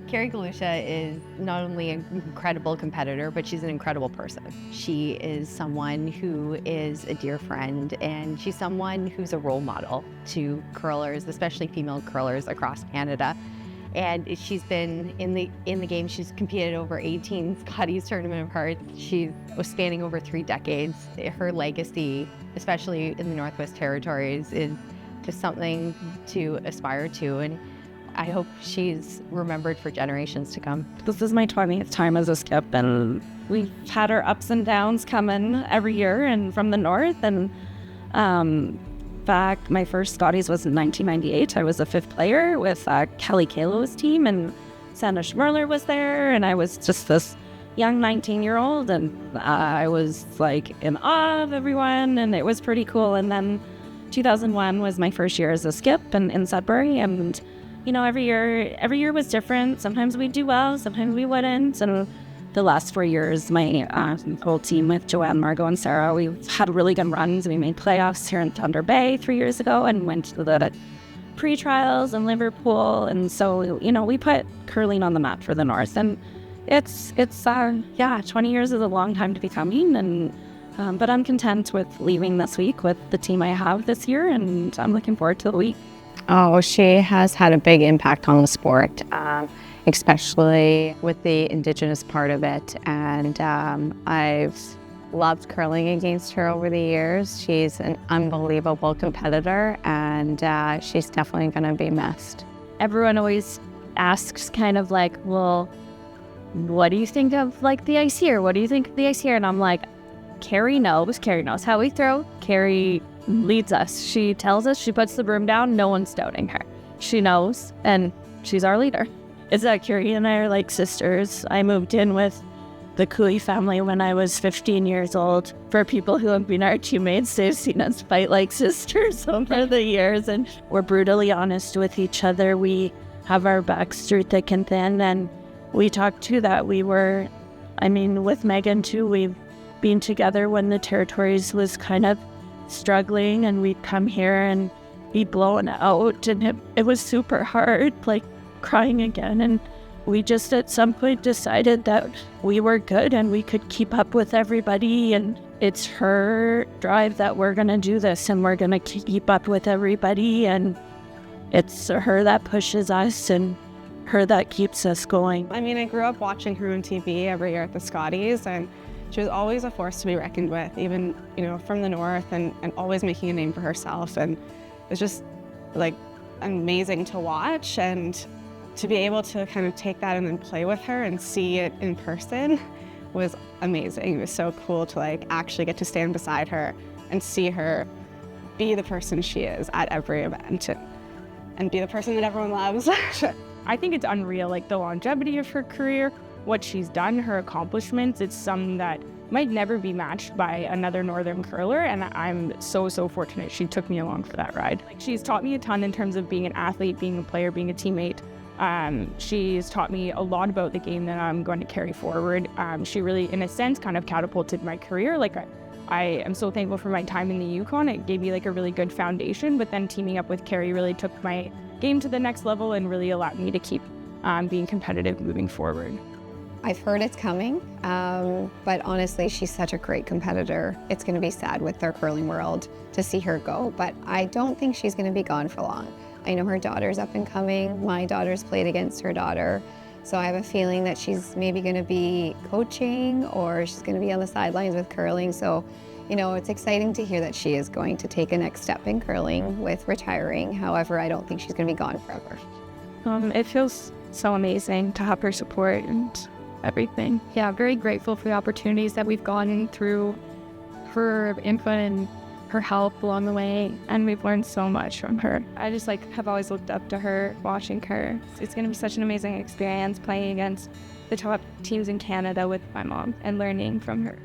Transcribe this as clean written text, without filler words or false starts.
Kerry Galusha is not only an incredible competitor, but she's an incredible person. She is someone who is a dear friend, and she's someone who's a role model to curlers, especially female curlers across Canada. And she's been in the game. She's competed over 18 Scotties Tournament of Hearts. She was spanning over 3 decades. Her legacy, especially in the Northwest Territories, is just something to aspire to. And I hope she's remembered for generations to come. This is my 20th time as a skip, and we've had our ups and downs coming every year and from the north. And back, my first Scotties was in 1998. I was a 5th player with Kelly Kalo's team, and Sandra Schmerler was there, and I was just this young 19-year-old, and I was like in awe of everyone, and it was pretty cool. And then 2001 was my first year as a skip in Sudbury, and you know, every year was different. Sometimes we'd do well, sometimes we wouldn't. And the last 4 years, my whole team with Joanne, Margot, and Sarah, we've had really good runs. We made playoffs here in Thunder Bay 3 years ago and went to the pre-trials in Liverpool. And so, you know, we put curling on the map for the North. And it's 20 years is a long time to be coming. And but I'm content with leaving this week with the team I have this year, and I'm looking forward to the week. Oh, she has had a big impact on the sport, especially with the Indigenous part of it. And I've loved curling against her over the years. She's an unbelievable competitor, and she's definitely going to be missed. Everyone always asks kind of like, well, what do you think of like the ice here? What do you think of the ice here? And I'm like, Kerry knows how we throw. Kerry leads us. She tells us, she puts the broom down, no one's doubting her. She knows, and she's our leader. It's that Kerry and I are like sisters. I moved in with the Cooley family when I was 15 years old. For people who have been our teammates, they've seen us fight like sisters over the years, and we're brutally honest with each other. We have our backs through thick and thin, and we talked too that with Megan too, we've been together when the Territories was kind of struggling, and we'd come here and be blown out, and it was super hard, like crying again. And we just at some point decided that we were good and we could keep up with everybody, and it's her drive that we're gonna do this, and we're gonna keep up with everybody, and it's her that pushes us and her that keeps us going. I mean, I grew up watching her on TV every year at the Scotties, and she was always a force to be reckoned with, even, you know, from the north, and always making a name for herself. And it's just like amazing to watch, and to be able to kind of take that and then play with her and see it in person was amazing. It was so cool to like actually get to stand beside her and see her be the person she is at every event, and be the person that everyone loves. I think it's unreal, like the longevity of her career, what she's done, her accomplishments. It's something that might never be matched by another Northern curler, and I'm so fortunate she took me along for that ride. Like, she's taught me a ton in terms of being an athlete, being a player, being a teammate. She's taught me a lot about the game that I'm going to carry forward. She really, in a sense, kind of catapulted my career. Like, I am so thankful for my time in the Yukon. It gave me like a really good foundation, but then teaming up with Kerry really took my game to the next level and really allowed me to keep being competitive moving forward. I've heard it's coming, but honestly, she's such a great competitor. It's going to be sad with our curling world to see her go, but I don't think she's going to be gone for long. I know her daughter's up and coming. My daughter's played against her daughter, so I have a feeling that she's maybe going to be coaching, or she's going to be on the sidelines with curling. So, you know, it's exciting to hear that she is going to take a next step in curling with retiring. However, I don't think she's going to be gone forever. It feels so amazing to have her support and everything. Yeah, very grateful for the opportunities that we've gotten through her input and her help along the way, and we've learned so much from her. I just have always looked up to her, watching her. It's going to be such an amazing experience playing against the top teams in Canada with my mom and learning from her.